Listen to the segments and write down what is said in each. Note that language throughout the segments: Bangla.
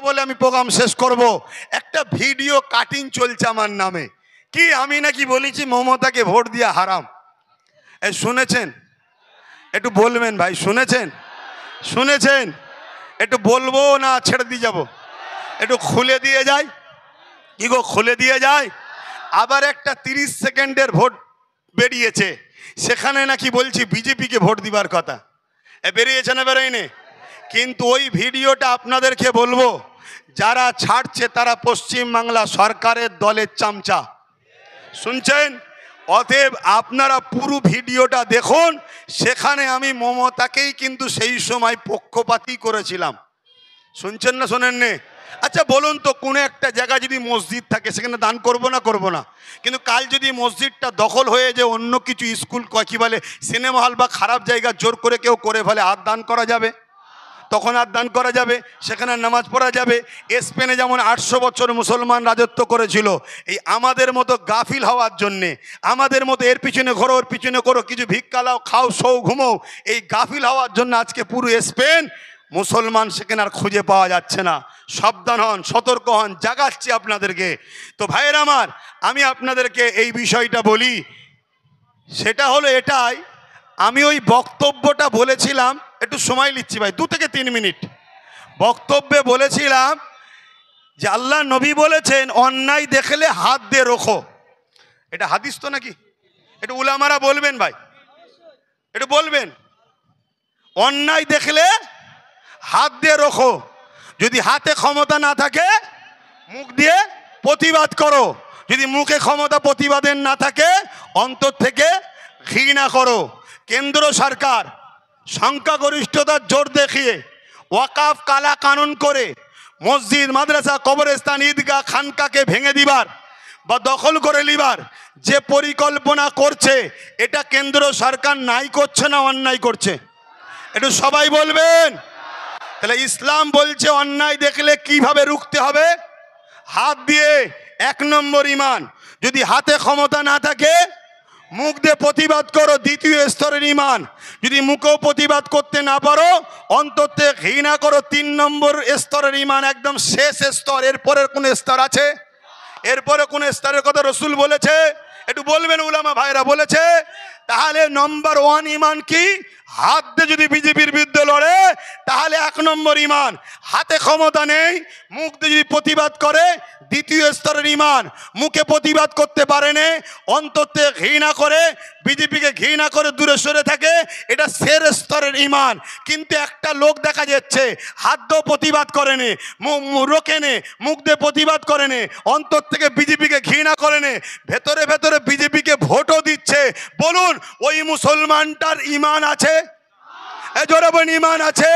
বলে আমি প্রোগ্রাম শেষ করব। একটা ভিডিও কাটিং চলছে আমার নামে, কি আমি নাকি বলেছি মমতাকে ভোট দিয়া হারাম। এই শুনেছেন? একটু বলবেন ভাই, শুনেছেন? শুনেছেন? একটু বলবো না ছেড়ে দিয়ে যাব? একটু খুলে দিয়ে যাই, কি গো খুলে দিয়ে যায়। আবার একটা 30 সেকেন্ডের ভোট বেরিয়েছে, সেখানে নাকি বলছি বিজেপিকে ভোট দিবার কথা। বেরিয়েছে না বেরোয়নি? কিন্তু ওই ভিডিওটা আপনাদেরকে বলবো, যারা ছাড়ছে তারা পশ্চিমবাংলা সরকারের দলের চামচা। শুনছেন? অতএব আপনারা পুরো ভিডিওটা দেখুন। সেখানে আমি মমতাকেই কিন্তু সেই সময় পক্ষপাতী করেছিলাম। শুনছেন না শোনেননি? আচ্ছা বলুন তো, কোনো একটা জায়গায় যদি মসজিদ থাকে সেখানে দান করব না করব না? কিন্তু কাল যদি মসজিদটা দখল হয়ে যে অন্য কিছু স্কুল কি বলে সিনেমা হল বা খারাপ জায়গা জোর করে কেউ করে ফেলে, আর দান করা যাবে? তখন আর দান করা যাবে, সেখানে নামাজ পড়া যাবে। স্পেনে যেমন 800 বছর মুসলমান রাজত্ব করেছিল, এই আমাদের মতো গাফিল হওয়ার জন্যে, আমাদের মতো এর পিছনে ঘোরো ওর পিছনে করো, কিছু ভিক্ষা লাও, খাও শো ঘুমো, এই গাফিল হওয়ার জন্য আজকে পুরো স্পেন মুসলমান সেখানে আর খুঁজে পাওয়া যাচ্ছে না। সাবধান হন, সতর্ক হন, জাগাচ্ছি আপনাদেরকে। তো ভাইয়ের আমার, আমি আপনাদেরকে এই বিষয়টা বলি, সেটা হলো এটাই, আমি ওই বক্তব্যটা বলেছিলাম, একটু সময় নিচ্ছি ভাই, 2 থেকে 3 মিনিট। বক্তব্যে বলেছিলাম যে আল্লাহ নবী বলেছেন অন্যায় দেখলে হাত দিয়ে রোখো। এটা হাদিস তো নাকি? একটু উলামারা বলবেন ভাই, একটু বলবেন। অন্যায় দেখলে হাত দিয়ে রোখো, যদি হাতে ক্ষমতা না থাকে মুখ দিয়ে প্রতিবাদ করো, যদি মুখে ক্ষমতা প্রতিবাদের না থাকে অন্তর থেকে ঘৃণা করো। কেন্দ্র সরকার সংখ্যাগরিষ্ঠতার জোর দেখিয়ে ওয়াকাফ কালা কানুন করে মসজিদ, মাদ্রাসা, কবরস্থান, ঈদগাহ, খানকাকে ভেঙে দিবার বা দখল করে নিবার যে পরিকল্পনা করছে, এটা কেন্দ্র সরকার নাই করছে না অন্যায় করছে? একটু সবাই বলবেন। তাহলে ইসলাম বলছে অন্যায় দেখলে কিভাবে রুখতে হবে? হাত দিয়ে। 1 নম্বর ঈমান। যদি হাতে ক্ষমতা না থাকে মুখ দিয়ে প্রতিবাদ করো, 2য় স্তরের ঈমান। যদি মুখেও প্রতিবাদ করতে না পারো অন্তর থেকে ঘৃণা করো, 3 নম্বর স্তরের ঈমান, একদম শেষ স্তর। এরপরের কোন স্তর আছে? এরপরে কোন স্তরের কথা রসুল বলেছে? একটু বলবেন উলামা ভাইরা, বলেছে? তাহলে নম্বর 1 ঈমান কি? হাত দিয়ে যদি বিজেপির বিরুদ্ধে লড়ে তাহলে 1 নম্বর ঈমান। হাতে ক্ষমতা নেই, মুখ দিয়ে যদি প্রতিবাদ করে 2য় স্তরের ঈমান। মুখে প্রতিবাদ করতে পারে না, অন্তর থেকে ঘৃণা করে, বিজেপিকে ঘৃণা করে দূরে সরে থাকে, এটা শেষ স্তরের ঈমান। কিন্তু একটা লোক দেখা যাচ্ছে হাত দিয়ে প্রতিবাদ করে না, রোকে না, মুখ দিয়ে প্রতিবাদ করে না, অন্তর থেকে বিজেপিকে ঘৃণা করে না, ভেতরে ভেতরে বিজেপিকে ভোটও দিচ্ছে। বলুন ওই মুসলমানটার ঈমান আছে? জোরে বলুন, ঈমান আছে?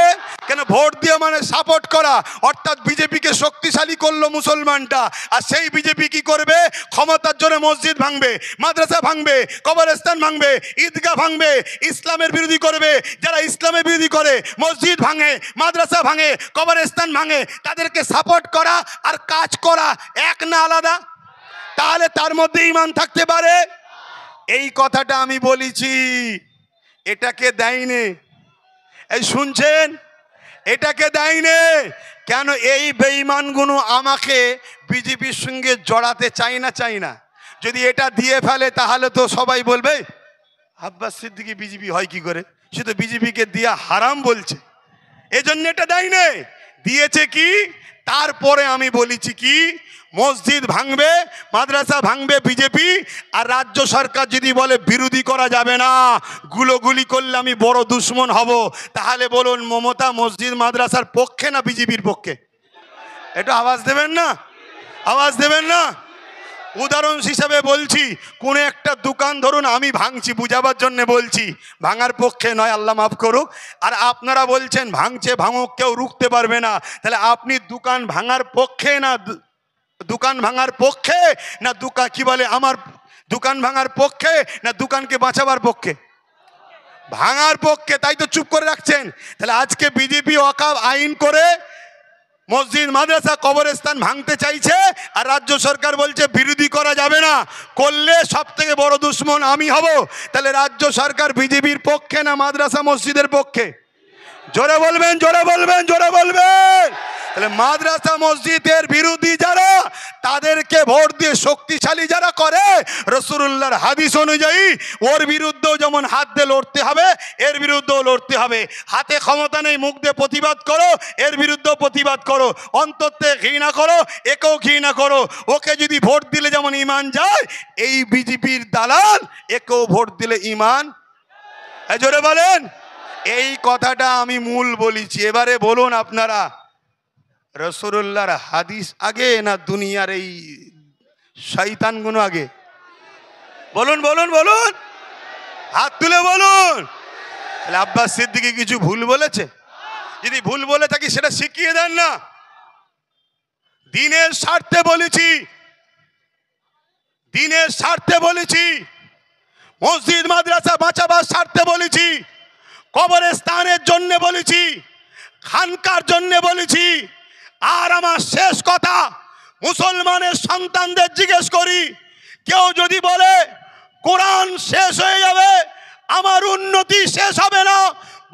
কেন? ভোট দিয়ে মানে সাপোর্ট করা, অর্থাৎ বিজেপিকে শক্তিশালী করলো মুসলমানটা। আর সেই বিজেপি কি করবে? ক্ষমতার জন্য মসজিদ ভাঙবে, মাদ্রাসা ভাঙবে, কবরস্থান ভাঙবে, ঈদগাহ ভাঙবে, ইসলামের বিরোধী করবে। যারা ইসলামের বিরোধী করে, মসজিদ ভাঙে, মাদ্রাসা ভাঙে, কবরস্থান ভাঙে, তাদেরকে সাপোর্ট করা আর কাজ করা এক না আলাদা? তাহলে তার মধ্যে ঈমান থাকতে পারে? এই কথাটা আমি বলেছি, এটাকে দেয়নি। এই শুনছেন? এটাকে দেয়নি কেন? এই বেঈমানগুলো আমাকে বিজেপির সঙ্গে জড়াতে চাই না। যদি এটা দিয়ে ফেলে তাহলে তো সবাই বলবে আব্বাস সিদ্দিকী বিজেপি হয় কি করে, সে তো বিজেপিকে দিয়া হারাম বলছে। এজন্য এটা দেয়নি। দিয়েছে কি? তারপরে আমি বলেছি কি, মসজিদ ভাঙবে, মাদ্রাসা ভাঙবে বিজেপি, আর রাজ্য সরকার যদি বলে বিরোধী করা যাবে না, গুলোগুলি করলে আমি বড় দুশ্মন হব, তাহলে বলুন মমতা মসজিদ মাদ্রাসার পক্ষে না বিজেপির পক্ষে? একটু আওয়াজ দেবেন না? আওয়াজ দেবেন না? উদাহরণ হিসাবে বলছি, কোন একটা দোকান ধরুন আমি ভাঙছি, বুঝাবার জন্য বলছি, ভাঙার পক্ষে নয়, আল্লাহ মাফ করুক। আর আপনারা বলছেন ভাঙছে ভাঙুক, কেউ রুখতে পারবে না। তাহলে আপনি দোকান ভাঙার পক্ষে না দোকান ভাঙার পক্ষে না কি বলে আমার দোকান ভাঙার পক্ষে না দোকানকে বাঁচাবার পক্ষে? ভাঙার পক্ষে, তাই তো চুপ করে রাখছেন। তাহলে আজকে বিজেপি ওয়াকফ আইন করে মসজিদ, মাদ্রাসা, কবরস্থান ভাঙতে চাইছে, আর রাজ্য সরকার বলছে বিরোধী করা যাবে না, করলে সব থেকে বড় দুশ্মন আমি হব। তাহলে রাজ্য সরকার বিজেপির পক্ষে না মাদ্রাসা মসজিদের পক্ষে? জোরে বলবেন, জোরে বলবেন, জোরে বলবেন। তাহলে মাদ্রাসা মসজিদের বিরোধী যারা, তাদেরকে ভোট দিয়ে শক্তিশালী যারা করে, রাসূলুল্লাহর হাদিস অনুযায়ী ওর বিরুদ্ধেও যেমন হাত দিয়ে লড়তে হবে, এর বিরুদ্ধেও লড়তে হবে। হাতে ক্ষমতা নেই, মুখ দিয়ে প্রতিবাদ করো, এর বিরুদ্ধেও প্রতিবাদ করো। অন্তরে ঘৃণা করো, একেও ঘৃণা করো। ওকে যদি ভোট দিলে যেমন ঈমান যায়, এই বিজেপির দালাল একেও ভোট দিলে ঈমান। জোরে বলেন। এই কথাটা আমি মূল বলেছি। এবারে বলুন আপনারা, রাসূলুল্লাহর হাদিস আগে না দুনিয়ার এই শয়তানগুলো আগে? বলুন বলুন বলুন, হাত তুলে বলুন। তাহলে আব্বাস সিদ্দিকী কিছু ভুল বলেছে? যদি ভুল বলে থাকি সেটা শিখিয়ে দেন না। দিনের স্বার্থে বলেছি, দিনের স্বার্থে বলেছি, মসজিদ মাদ্রাসা বাঁচাবার স্বার্থে বলেছি, কবরস্থানের জন্য বলেছি, খানকার জন্য বলেছি। আর আমার শেষ কথা, মুসলমানের সন্তানদের জিজ্ঞেস করি, কেউ যদি বলে কোরআন শেষ হয়ে যাবে, আমার উন্নতি শেষ হবে না,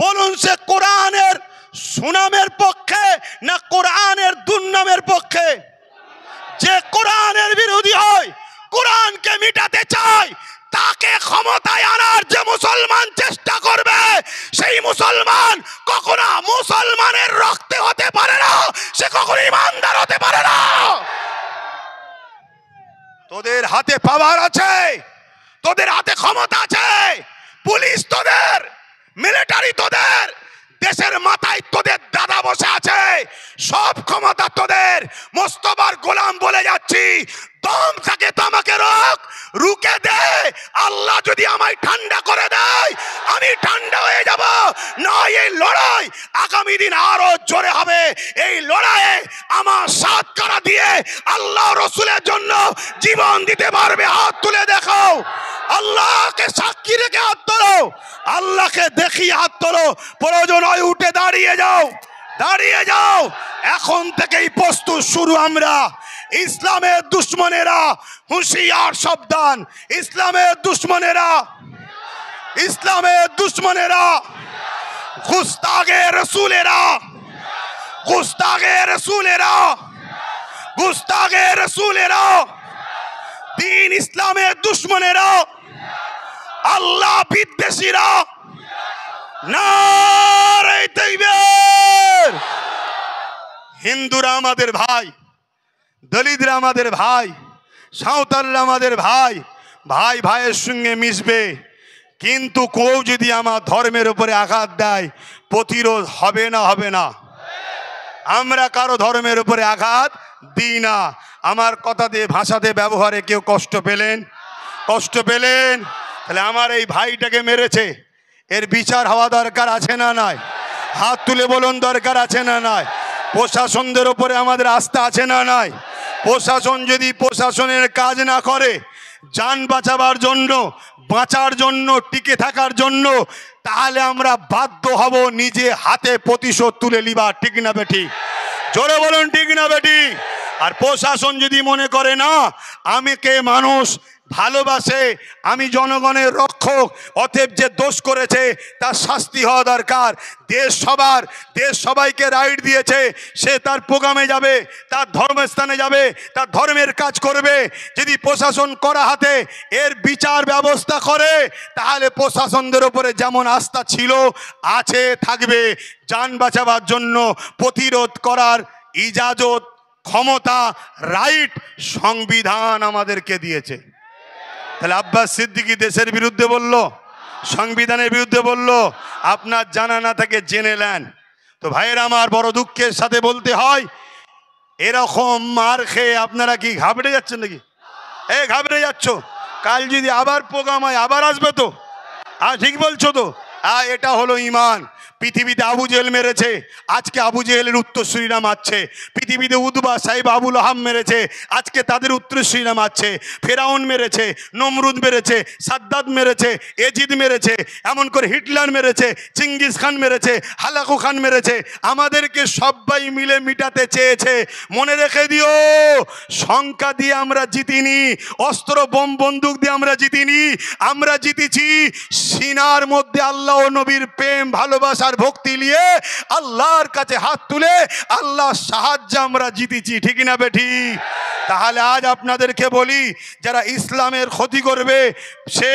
বলুন সে কোরআনের সুনামের পক্ষে না কোরআনের দুর্নামের পক্ষে? যে কোরআনের বিরোধী হয়, কোরআনকে মিটাতে চায়, তাকে ক্ষমতায় আনার যে মুসলমান চেষ্টা করবে, সেই মুসলমান কখনো মুসলমানের রক্তে হতে পারে না, সে কখনো ইমানদার হতে পারে না। তোদের হাতে পাওয়ার আছে, তোদের হাতে ক্ষমতা আছে, পুলিশ তোদের, মিলিটারি তোদের, দেশের মাথায় তোদের দাদা বসে আছে, সব ক্ষমতা তোদের। মোস্তফার গোলাম বলে যাচ্ছি, দম থাকে তো আমাকে রুকে দে। আল্লাহ যদি আমায় ঠান্ডা করে দেয়, আমি ঠান্ডা হয়ে যাব। নয় এই লড়াই আগামী দিন আরো জোরে হবে। এই লড়াইয়ে আমার সাথ করা দিয়ে আল্লাহ রসুলের জন্য জীবন দিতে পারবে? হাত তুলে দেখাও। আল্লাহকে সাক্ষী রেখে হাত তোলো, আল্লাহকে দেখিয়ে হাত তোলো। প্রয়োজন হয় উঠে দাঁড়িয়ে যাও, দাঁড়িয়ে যাও। এখন থেকেই প্রস্তুত শুরু। আমরা ইসলামের দুশ্মনেরা হুঁশিয়ার, সাবধান। ইসলামের দুশ্মনেরা, ইসলামের দুশ্মনেরা, গুস্তাগে রসুলেরা, গুস্তাগে রসুলেরা, গুস্তাগে রসুলেরা, দিন ইসলামের দুশ্মনেরা, আল্লাহ বিদ্বেষীরা, নারে তাকবীর। হিন্দুরা আমাদের ভাই, দলিতরা আমাদের ভাই, সাঁওতালরা আমাদের ভাই, ভাই ভাইয়ের সঙ্গে মিশবে। কিন্তু কেউ যদি আমার ধর্মের উপরে আঘাত দেয়, প্রতিরোধ হবে না? হবে না? আমরা কারো ধর্মের উপরে আঘাত দিই না। আমার কথা দিয়ে, ভাষাতে, ব্যবহারে কেউ কষ্ট পেলেন? কষ্ট পেলেন? তাহলে আমার এই ভাইটাকে মেরেছে, এর বিচার হওয়া দরকার আছে না নাই? হাত তুলে বলুন, দরকার আছে না নাই? প্রশাসনদের উপরে আমাদের আস্থা আছে না নাই? প্রশাসন যদি প্রশাসনের কাজ না করে, যান বাঁচাবার জন্য, বাঁচার জন্য, টিকে থাকার জন্য, তাহলে আমরা বাধ্য হব নিজে হাতে প্রতিশোধ তুলে নিবা। ঠিক না বেটি? জোরে বলুন, ঠিক না বেটি? আর প্রশাসন যদি মনে করে না আমাকে মানুষ ভালোবাসে, আমি জনগণের রক্ষক, অতএব যে দোষ করেছে তার শাস্তি হওয়া দরকার, দেশ সবার, দেশ সবাইকে রাইট দিয়েছে, সে তার প্রোগ্রামে যাবে, তার ধর্মস্থানে যাবে, তার ধর্মের কাজ করবে। যদি প্রশাসন করা হাতে এর বিচার ব্যবস্থা করে, তাহলে প্রশাসনদের উপরে যেমন আস্থা ছিল, আছে, থাকবে। যান বাঁচাবার জন্য প্রতিরোধ করার ইজাজত, ক্ষমতা, রাইট সংবিধান আমাদেরকে দিয়েছে। তাহলে আব্বাস সিদ্দিকী দেশের বিরুদ্ধে বলল, সংবিধানের বিরুদ্ধে বলল। আপনার জানা না থাকে জেনে নেন। তো ভাইয়েরা আমার, বড় দুঃখের সাথে বলতে হয়, এরকম মার খেয়ে আপনারা কি ঘাবড়ে যাচ্ছেন নাকি? ঘাবড়ে যাচ্ছ? কাল যদি আবার প্রোগ্রাম হয়, আবার আসবে তো? ঠিক বলছো তো? এটা হলো ঈমান। পৃথিবীতে আবু জেহেল মেরেছে, আজকে আবু জেহেলের উত্তরসূরিরা মারছে। পৃথিবীতে উতবা, সাইব, আবুল আহাব মেরেছে, আজকে তাদের উত্তরসূরিরা মারছে। ফেরাউন মেরেছে, নমরুদ মেরেছে, সাদ্দাত মেরেছে, এজিদ মেরেছে, এমন করে হিটলার মেরেছে, চিঙ্গিস খান মেরেছে, হালাকু খান মেরেছে। আমাদেরকে সবাই মিলে মিটাতে চেয়েছে। মনে রেখে দিও, সংখ্যা দিয়ে আমরা জিতিনি, অস্ত্র বোম বন্দুক দিয়ে আমরা জিতিনি। আমরা জিতেছি সিনার মধ্যে আল্লাহ ও নবীর প্রেম ভালোবাসা শ্রদ্ধার ভক্তি নিয়ে আল্লাহর কাছে হাত তুলে আল্লাহর সাহায্যে আমরা জিতেছি, ঠিক না বেঠি? তাহলে আজ আপনাদেরকে বলি, যারা ইসলামের ক্ষতি করবে সে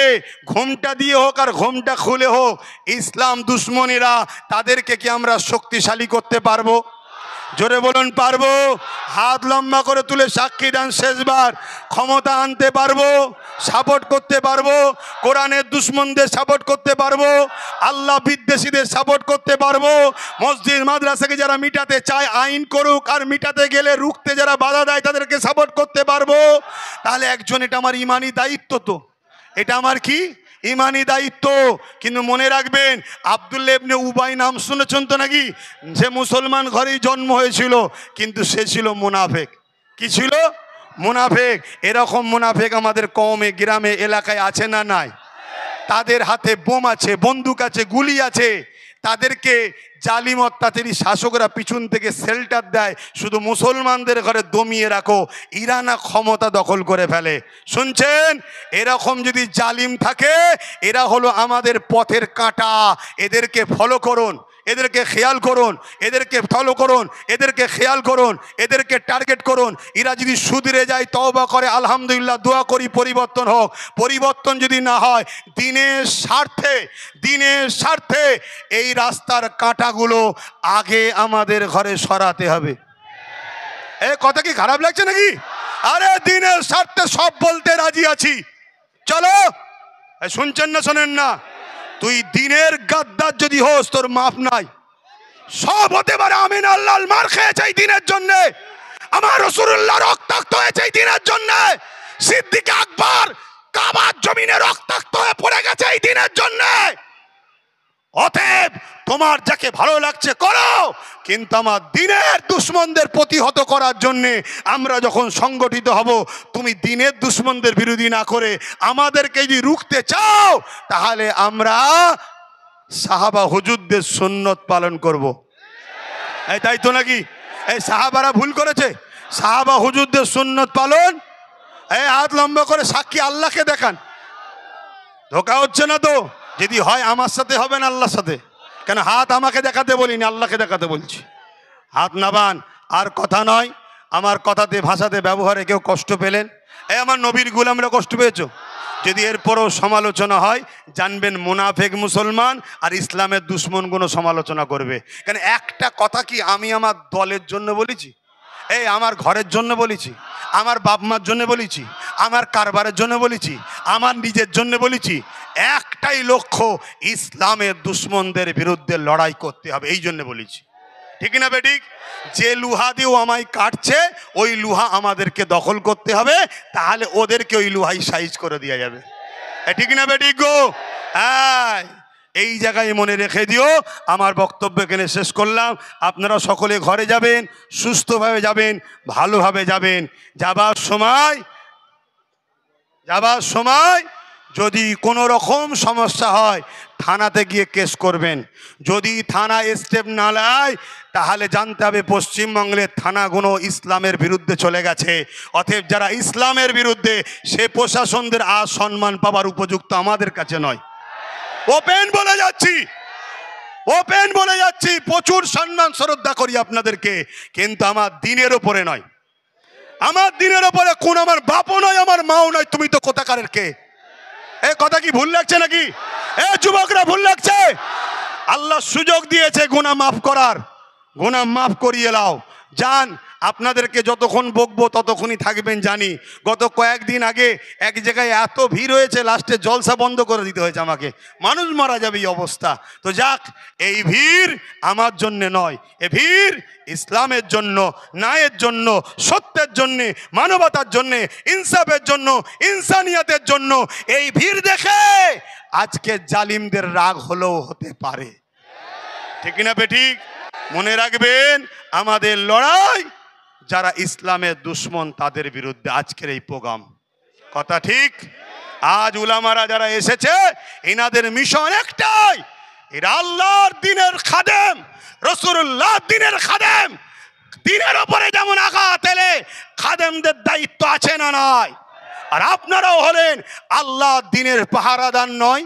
ঘুমটা দিয়ে হোক আর ঘুমটা খুলে হোক, ইসলাম দুশ্মনেরা তাদেরকে কি আমরা শক্তিশালী করতে পারবো? জোরে বলুন পারবো? হাত লম্বা করে তুলে সাক্ষী দেন শেষবার। ক্ষমতা আনতে পারবো, সাপোর্ট করতে পারবো, কোরআনের দুশ্মনদের সাপোর্ট করতে পারবো, আল্লাহ বিদ্বেষীদের সাপোর্ট করতে পারবো। মসজিদ মাদ্রাসাকে যারা মিটাতে চায় আইন করুক, আর মিটাতে গেলে রুখতে যারা বাধা দেয় তাদেরকে সাপোর্ট করতে পারবো। তাহলে একজন, এটা আমার ইমানি দায়িত্ব, তো এটা আমার কি ইমানি দায়িত্ব। কিন্তু মনে রাখবেন, আব্দুল্লাহ ইবনে উবাই নাম শুনেছেন তো নাকি? সে মুসলমান ঘরেই জন্ম হয়েছিল, কিন্তু সে ছিল মুনাফেক। কি ছিল? মুনাফেক। এরকম মুনাফেক আমাদের কওমে, গ্রামে, এলাকায় আছে না নাই? তাদের হাতে বোম আছে, বন্দুক আছে, গুলি আছে। তাদেরকে জালিম অত্যাচারী শাসকরা পিছন থেকে শেল্টার দেয়, শুধু মুসলমানদের ঘরে দমিয়ে রাখো, ইরানা ক্ষমতা দখল করে ফেলে। শুনছেন? এরকম যদি জালিম থাকে, এরা হলো আমাদের পথের কাঁটা। এদেরকে ফলো করুন, এদেরকে খেয়াল করুন, এদেরকে ফলো করুন, এদেরকে খেয়াল করুন, এদেরকে টার্গেট করুন। এরা যদি সুধরে যায়, তওবা করে, আলহামদুলিল্লাহ, দোয়া করি পরিবর্তন হোক। পরিবর্তন যদি না হয়, দিনের স্বার্থে, দিনের স্বার্থে এই রাস্তার কাঁটাগুলো আগে আমাদের ঘরে সরাতে হবে। এ কথা কি খারাপ লাগছে নাকি? আরে দিনের স্বার্থে সব বলতে রাজি আছি, চলো। শুনছেন না শোনেন না? তুই দিনের গাদ্দার যদি হোস, তোর মাফ নাই। সব হতে পারে, আমিন আল্লাহ মার খেয়েছে এই দিনের জন্য, আমার রাসূলুল্লাহ রক্তাক্ত হয়েছে এই দিনের জন্য, সিদ্দিক আকবর কাবার জমিনে রক্তাক্ত হয়ে পড়ে গেছে এই দিনের জন্য। অতএব তোমার যাকে ভালো লাগছে করো, কিন্তু আমার দিনের দুশ্মনদের প্রতিহত করার জন্যে আমরা যখন সংগঠিত হব, তুমি দিনের দুশ্মনদের বিরোধী না করে আমাদেরকে যদি রুখতে চাও, তাহলে আমরা সাহাবা হুজুরদের সুন্নত পালন করব। এই তাই তো নাকি? এই সাহাবারা ভুল করেছে? সাহাবা হুজুরদের সুন্নত পালন। এই হাত লম্বা করে সাক্ষী আল্লাহকে দেখান। ধোকা হচ্ছে না তো? যদি হয় আমার সাথে হবে না আল্লাহর সাথে। কেন হাত আমাকে দেখাতে বলিনি, আল্লাহকে দেখাতে বলছি। হাত নাবান। আর কথা নয়, আমার কথাতে ভাষাতে ব্যবহারে কেউ কষ্ট পেলেন, এই আমার নবীর গোলামরা কষ্ট পেয়েছো, যদি এরপরও সমালোচনা হয়, জানবেন মুনাফেক মুসলমান আর ইসলামের দুশ্মনগুলো সমালোচনা করবে। কেন একটা কথা কি আমি আমার দলের জন্য বলেছি? এই আমার ঘরের জন্য বলেছি, আমার বাপ মার জন্য বলেছি, আমার কারবারের জন্য বলেছি, আমার নিজের জন্য বলেছি। একটাই লক্ষ্য, ইসলামের দুশ্মনদের বিরুদ্ধে লড়াই করতে হবে, এই জন্য বলেছি। ঠিক না বেঠিক? যে লুহা দিয়েও আমায় কাটছে, ওই লুহা আমাদেরকে দখল করতে হবে, তাহলে ওদেরকে ওই লুহাই সাইজ করে দেওয়া যাবে। ঠিক না বেঠিক গো? হ্যাঁ, এই জায়গায় মনে রেখে দিও। আমার বক্তব্য এখানে শেষ করলাম। আপনারা সকলে ঘরে যাবেন, সুস্থভাবে যাবেন, ভালোভাবে যাবেন। যাবার সময় যদি কোনো রকম সমস্যা হয়, থানাতে গিয়ে কেস করবেন। যদি থানা স্টেপ না নেয়, তাহলে জানতে হবে পশ্চিমবঙ্গের থানাগুলো ইসলামের বিরুদ্ধে চলে গেছে। অতএব যারা ইসলামের বিরুদ্ধে, সে প্রশাসনদের আর সম্মান পাবার উপযুক্ত আমাদের কাছে নয়। ওপেন বলে যাচ্ছি, ওপেন বলে যাচ্ছি, প্রচুর সম্মান শ্রদ্ধা করি আপনাদেরকে, কিন্তু আমার দিনের ওপরে নয়। আমার দিনের ওপরে কোন আমার বাপও নয়, আমার মাও নয়। তুমি তো কোথাকারের কে? এ কথা কি ভুল লাগছে নাকি? এ যুবকরা ভুল লাগছে? আল্লাহ সুযোগ দিয়েছে গুনাহ মাফ করার, গুনাহ মাফ করিয়ে লাও। যান, আপনাদেরকে যতক্ষণ বকবো ততক্ষণই থাকবেন জানি। গত কয়েকদিন আগে এক জায়গায় এত ভিড় হয়েছে, লাস্টে জলসা বন্ধ করে দিতে হয়েছে আমাকে, মানুষ মারা যাবে এই অবস্থা। তো যাক, এই ভিড় আমার জন্য নয়, এ ভিড় ইসলামের জন্য, ন্যায়ের জন্য, সত্যের জন্য, মানবতার জন্য, ইনসাফের জন্য, ইনসানিয়াতের জন্য। এই ভিড় দেখে আজকে জালিমদের রাগ হলেও হতে পারে। ঠিক না বেঠিক? মনে রাখবেন, আমাদের লড়াই যারা ইসলামের দুশ্মন তাদের বিরুদ্ধে। আজকের এই প্রোগ্রাম কথা ঠিক। আজ উলামারা যারা এসেছে, এনাদের মিশন একটাই, এরা আল্লাহর দিনের খাদেম, রাসূলুল্লাহর দিনের খাদেম। দিনের ওপরে যেমন আঘাত এলে খাদেমদের দায়িত্ব আছে না নাই? আর আপনারাও হলেন আল্লাহর দিনের পাহারাদার নয়?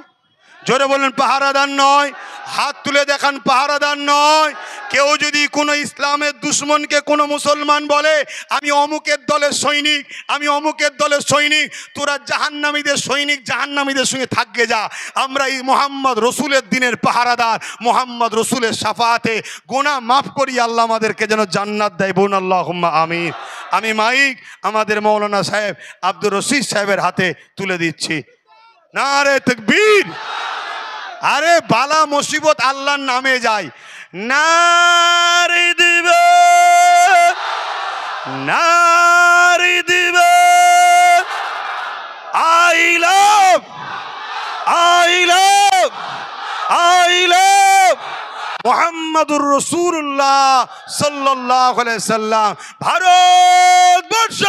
জোরে বলেন পাহারাদার নয়। হাত তুলে দেখান পাহারাদার নয়। কেউ যদি কোনো ইসলামের দুশ্মনকে কোনো মুসলমান বলে আমি অমুকের দলের সৈনিক, আমি অমুকের দলের সৈনিক, তোরা জাহান্নামীদের সৈনিক, জাহান্নামীদের সঙ্গে থাকবে যা। আমরা এই মোহাম্মদ রসুলের দিনের পাহারাদার। মোহাম্মদ রসুলের শাফাতে গুনাহ মাফ করি, আল্লাহ আমাদেরকে যেন জান্নাত দেয়। বোন আল্লাহুম্মা আমিন। আমি মাইক আমাদের মৌলানা সাহেব আব্দুর রশিদ সাহেবের হাতে তুলে দিচ্ছি। নারে তাকবীর। আরে বালা মুসিবত আল্লাহর নামে যায়। নারে দিবে, নারে দিবে। I love, I love, I love মুহাম্মাদুর রাসূলুল্লাহ সাল্লাল্লাহু আলাইহি সাল্লাম। ভারতবর্ষ,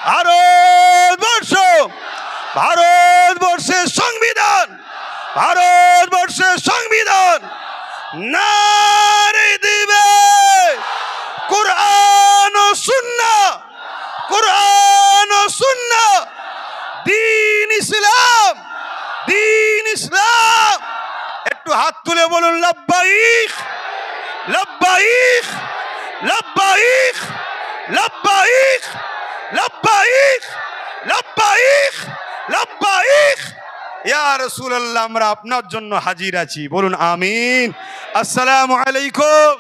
ভারতবর্ষ, ভারতবর্ষের সংবিধান, ভারতবর্ষের সংবিধান। নারে দিবে কুরআন ও সুন্নাহ, কুরআন ও সুন্নাহ, দ্বীন ইসলাম, দ্বীন ইসলাম। একটু হাত তুলে বলুন লাব্বাইক, লাব্বাইক, লাব্বাইক, লাব্বাইক, লাব্বাইক, লাব্বাইক, লাব্বাইক। ইয়া রাসূলুল্লাহ, আমরা আপনার জন্য হাজির আছি। বলুন আমিন। আসসালামু আলাইকুম।